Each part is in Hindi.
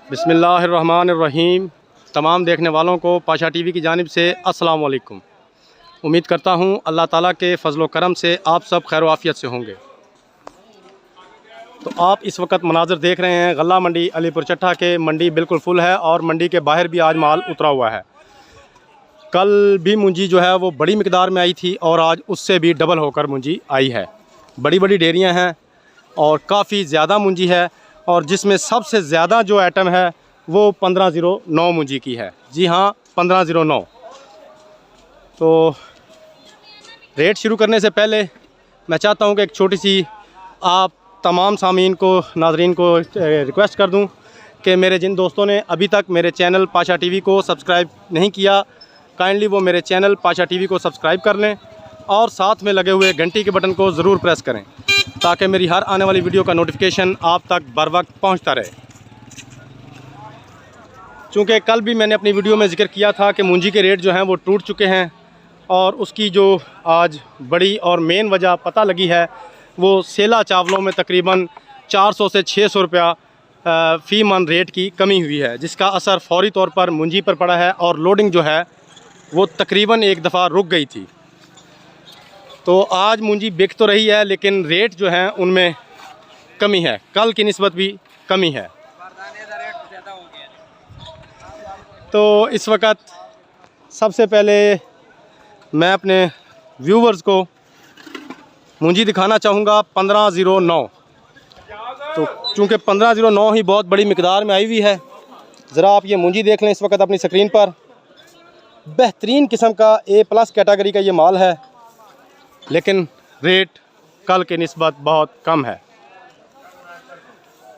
बिस्मिल्लाहिर्रहमानिर्रहीम। तमाम देखने वालों को पाशा टीवी की जानिब से अस्सलाम वालेकुम। उम्मीद करता हूँ अल्लाह ताला के फ़ज़ल व करम से आप सब खैर आफ़ियत से होंगे। तो आप इस वक्त मनाज़र देख रहे हैं गल्ला मंडी अलीपुर चट्टा के। मंडी बिल्कुल फुल है और मंडी के बाहर भी आज माल उतरा हुआ है। कल भी मुंजी जो है वो बड़ी मिकदार में आई थी और आज उससे भी डबल होकर मुंजी आई है। बड़ी बड़ी डेयरियाँ हैं और काफ़ी ज़्यादा मुंजी है, और जिसमें सबसे ज़्यादा जो आइटम है वो 1509 मुंजी की है। जी हाँ, 1509। तो रेट शुरू करने से पहले मैं चाहता हूँ कि एक छोटी सी आप तमाम सामीन को, नाजरीन को रिक्वेस्ट कर दूँ कि मेरे जिन दोस्तों ने अभी तक मेरे चैनल पाशा टीवी को सब्सक्राइब नहीं किया, काइंडली वो मेरे चैनल पाशा टीवी को सब्सक्राइब कर लें और साथ में लगे हुए घंटी के बटन को ज़रूर प्रेस करें ताकि मेरी हर आने वाली वीडियो का नोटिफिकेशन आप तक बर वक्त पहुँचता रहे। चूँकि कल भी मैंने अपनी वीडियो में जिक्र किया था कि मुंजी के रेट जो हैं वो टूट चुके हैं, और उसकी जो आज बड़ी और मेन वजह पता लगी है वो सेला चावलों में तकरीबन 400 से 600 रुपया फ़ी मन रेट की कमी हुई है, जिसका असर फौरी तौर पर मुंजी पर पड़ा है और लोडिंग जो है वो तकरीबन एक दफ़ा रुक गई थी। तो आज मुंजी बिक तो रही है लेकिन रेट जो है उनमें कमी है, कल की निस्बत भी कमी है। तो इस वक्त सबसे पहले मैं अपने व्यूवर्स को मुंजी दिखाना चाहूँगा 1509। तो चूँकि 1509 ही बहुत बड़ी मिकदार में आई हुई है, ज़रा आप ये मुंजी देख लें इस वक्त अपनी स्क्रीन पर। बेहतरीन किस्म का A+ कैटेगरी का ये माल है, लेकिन रेट कल के निस्बत बहुत कम है।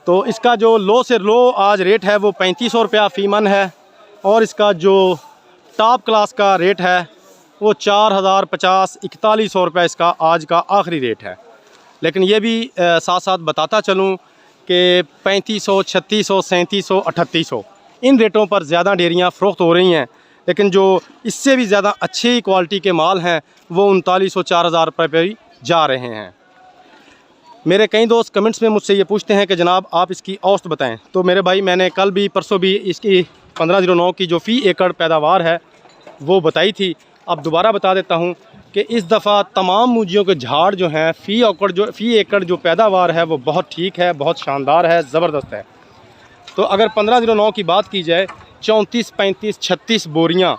तो इसका जो लो से लो आज रेट है वो 3500 रुपया फ़ी मन है, और इसका जो टॉप क्लास का रेट है वो 4050 4100 रुपये इसका आज का आखिरी रेट है। लेकिन ये भी साथ साथ बताता चलूँ कि 3500 3600 3700 3800 इन रेटों पर ज़्यादा डेयरियाँ फ़रोख्त हो रही हैं, लेकिन जो इससे भी ज़्यादा अच्छी क्वालिटी के माल हैं वो 3900 4000 रुपये पर ही जा रहे हैं। मेरे कई दोस्त कमेंट्स में मुझसे ये पूछते हैं कि जनाब आप इसकी औसत बताएं। तो मेरे भाई, मैंने कल भी परसों भी इसकी 1509 की जो फ़ी एकड़ पैदावार है वो बताई थी। अब दोबारा बता देता हूँ कि इस दफ़ा तमाम मुंजियों के झाड़ जो हैं फ़ी एकड़ जो पैदावार है वो बहुत ठीक है, बहुत शानदार है, ज़बरदस्त है। तो अगर 1509 की बात की जाए, 34 35 36 बोरियाँ,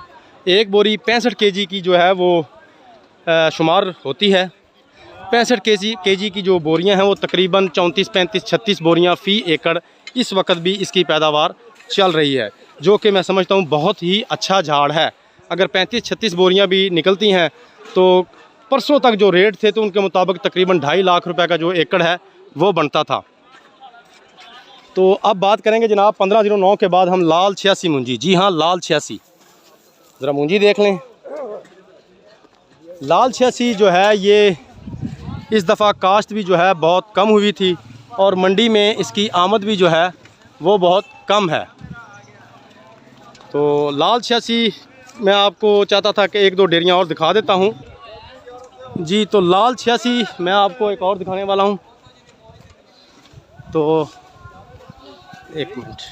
एक बोरी 65 kg की जो है वो शुमार होती है। 65 kg की जो बोरियां हैं वो तकरीबन 34 35 36 बोरियां फ़ी एकड़ इस वक्त भी इसकी पैदावार चल रही है, जो कि मैं समझता हूँ बहुत ही अच्छा झाड़ है। अगर 35 36 बोरियां भी निकलती हैं तो परसों तक जो रेट थे तो उनके मुताबिक तकरीबन 2.5 लाख रुपए का जो एकड़ है वो बनता था। तो अब बात करेंगे जनाब 1509 के बाद हम लाल 86 मुंजी। जी हाँ, लाल 86, ज़रा मुंजी देख लें। लाल 86 जो है ये इस दफ़ा काश्त भी जो है बहुत कम हुई थी और मंडी में इसकी आमद भी जो है वो बहुत कम है। तो लाल 86 मैं आपको चाहता था कि एक दो डेयरियाँ और दिखा देता हूँ जी। तो लाल 86 मैं आपको एक और दिखाने वाला हूँ। तो एक मिनट,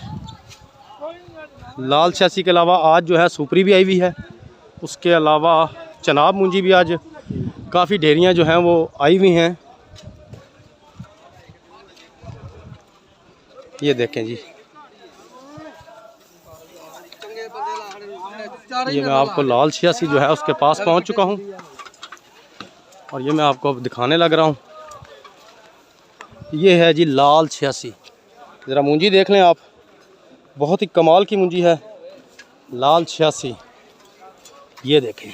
लाल 86 के अलावा आज जो है सुपरी भी आई हुई है, उसके अलावा चनाब मुंजी भी आज काफ़ी डेयरियाँ जो हैं वो आई हुई हैं। ये देखें जी, ये मैं आपको लाल 86 जो है उसके पास पहुंच चुका हूं और ये मैं आपको अब दिखाने लग रहा हूं। ये है जी लाल 86, ज़रा मुंजी देख लें आप, बहुत ही कमाल की मुंजी है लाल 86। ये देखें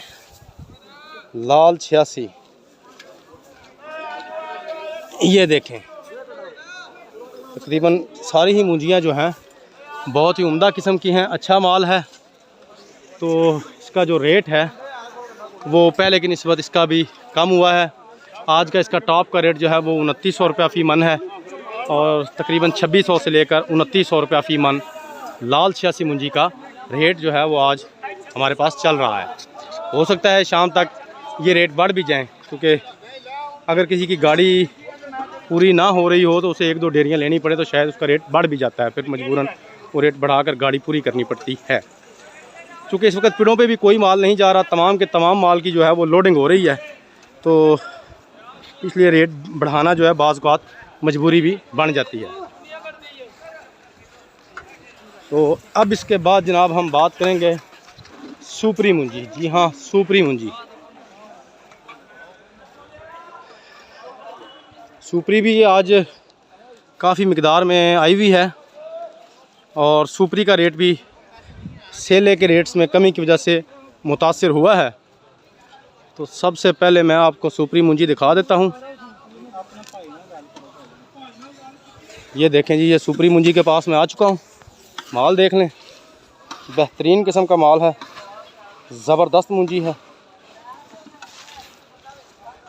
लाल 86, ये देखें तकरीबन सारी ही मुंजियाँ जो हैं बहुत ही उम्दा किस्म की हैं, अच्छा माल है। तो इसका जो रेट है वो पहले की निस्बत इसका भी कम हुआ है। आज का इसका टॉप का रेट जो है वो 2900 रुपया फ़ी मन है और तकरीबन 2600 से लेकर 2900 रुपया फ़ी मन लाल 86 मुंजी का रेट जो है वो आज हमारे पास चल रहा है। हो सकता है शाम तक ये रेट बढ़ भी जाएं, क्योंकि अगर किसी की गाड़ी पूरी ना हो रही हो तो उसे एक दो डेयरियाँ लेनी पड़े तो शायद उसका रेट बढ़ भी जाता है, फिर मजबूरन वो रेट बढ़ाकर गाड़ी पूरी करनी पड़ती है। चूँकि इस वक्त पिड़ों पे भी कोई माल नहीं जा रहा, तमाम के तमाम माल की जो है वो लोडिंग हो रही है, तो इसलिए रेट बढ़ाना जो है बाज़ औक़ात मजबूरी भी बन जाती है। तो अब इसके बाद जनाब हम बात करेंगे सुपरी मुंजी। जी हाँ, सुपरी मुंजी। सुपरी भी आज काफ़ी मिकदार में आई हुई है और सुपरी का रेट भी सेले के रेट्स में कमी की वजह से मुतासिर हुआ है। तो सबसे पहले मैं आपको सुपरी मुंजी दिखा देता हूँ। ये देखें जी, ये सुपरी मुंजी के पास मैं आ चुका हूँ। माल देख लें, बेहतरीन किस्म का माल है, ज़बरदस्त मुंजी है।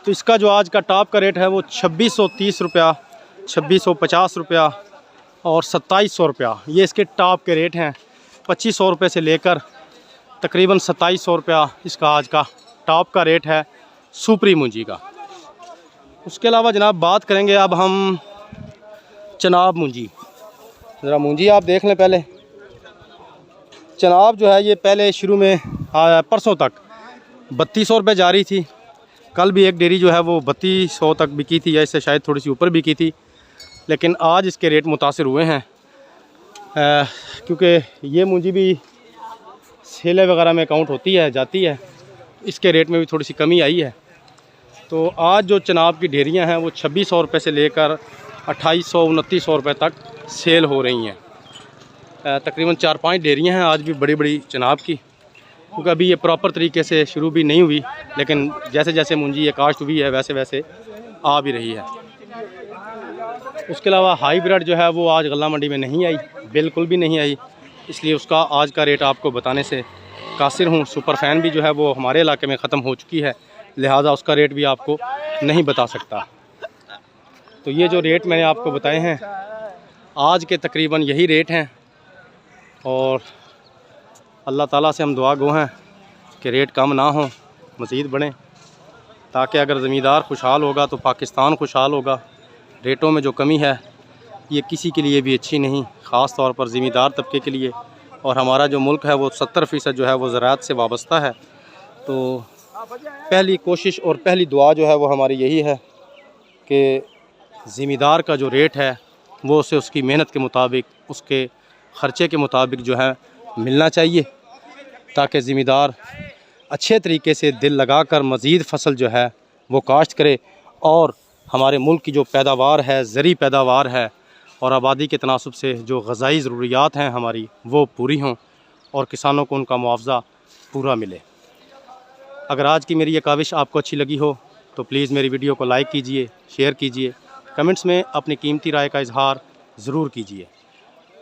तो इसका जो आज का टॉप का रेट है वो 2630 रुपया, 2650 रुपया और 2700 रुपया, ये इसके टॉप के रेट हैं। 2500 रुपये से लेकर तकरीबन 2700 रुपया इसका आज का टॉप का रेट है सुपरी मुंजी का। उसके अलावा जनाब बात करेंगे अब हम चनाब मुंजी। ज़रा मुंजी आप देख लें पहले। चनाब जो है ये पहले शुरू में परसों तक 3200 रुपये जा रही थी। कल भी एक डेरी जो है वो 3200 तक बिकी थी, या इससे शायद थोड़ी सी ऊपर बिकी थी, लेकिन आज इसके रेट मुतासिर हुए हैं क्योंकि ये मुंजी भी सेले वगैरह में काउंट होती है, जाती है, इसके रेट में भी थोड़ी सी कमी आई है। तो आज जो चनाब की ढेरियाँ हैं वो 2600 रुपये से लेकर 2800-2900 रुपये तक सेल हो रही हैं। तकरीबन 4-5 डेरियाँ हैं आज भी बड़ी बड़ी चनाब की, क्योंकि अभी ये प्रॉपर तरीके से शुरू भी नहीं हुई, लेकिन जैसे जैसे मुंजी ये काश्त हुई है वैसे वैसे आ भी रही है। उसके अलावा हाईब्रिड जो है वो आज गल्ला मंडी में नहीं आई, बिल्कुल भी नहीं आई, इसलिए उसका आज का रेट आपको बताने से कासिर हूँ। सुपर फैन भी जो है वो हमारे इलाके में ख़त्म हो चुकी है, लिहाजा उसका रेट भी आपको नहीं बता सकता। तो ये जो रेट मैंने आपको बताए हैं आज के तकरीबन यही रेट हैं, और अल्लाह ताला से हम दुआ गो हैं कि रेट कम ना हो, मज़ीद बढ़ें, ताकि अगर ज़मींदार खुशहाल होगा तो पाकिस्तान खुशहाल होगा। रेटों में जो कमी है ये किसी के लिए भी अच्छी नहीं, ख़ास तौर पर ज़मींदार तबके के लिए। और हमारा जो मुल्क है वो 70% जो है वो ज़राअत से वाबस्ता है। तो पहली कोशिश और पहली दुआ जो है वो हमारी यही है कि ज़मींदार का जो रेट है वो उसे उसकी मेहनत के मुताबिक, उसके ख़र्चे के मुताबिक जो है मिलना चाहिए, ताकि ज़मींदार अच्छे तरीके से दिल लगाकर मज़ीद फसल जो है वो काश्त करे और हमारे मुल्क की जो पैदावार है, ज़री पैदावार है और आबादी के तनासुब से जो ग़ज़ाई ज़रूरियात हैं हमारी, वो पूरी हों और किसानों को उनका मुआवज़ा पूरा मिले। अगर आज की मेरी ये काविश आपको अच्छी लगी हो तो प्लीज़ मेरी वीडियो को लाइक कीजिए, शेयर कीजिए, कमेंट्स में अपनी कीमती राय का इजहार ज़रूर कीजिए।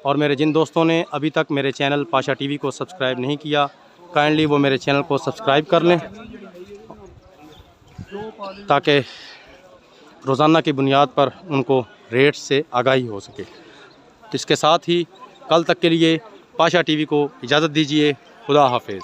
और मेरे जिन दोस्तों ने अभी तक मेरे चैनल पाशा टीवी को सब्सक्राइब नहीं किया, काइंडली वो मेरे चैनल को सब्सक्राइब कर लें, ताकि रोज़ाना की बुनियाद पर उनको रेट से आगाही हो सके। तो इसके साथ ही कल तक के लिए पाशा टीवी को इजाज़त दीजिए। खुदा हाफिज़।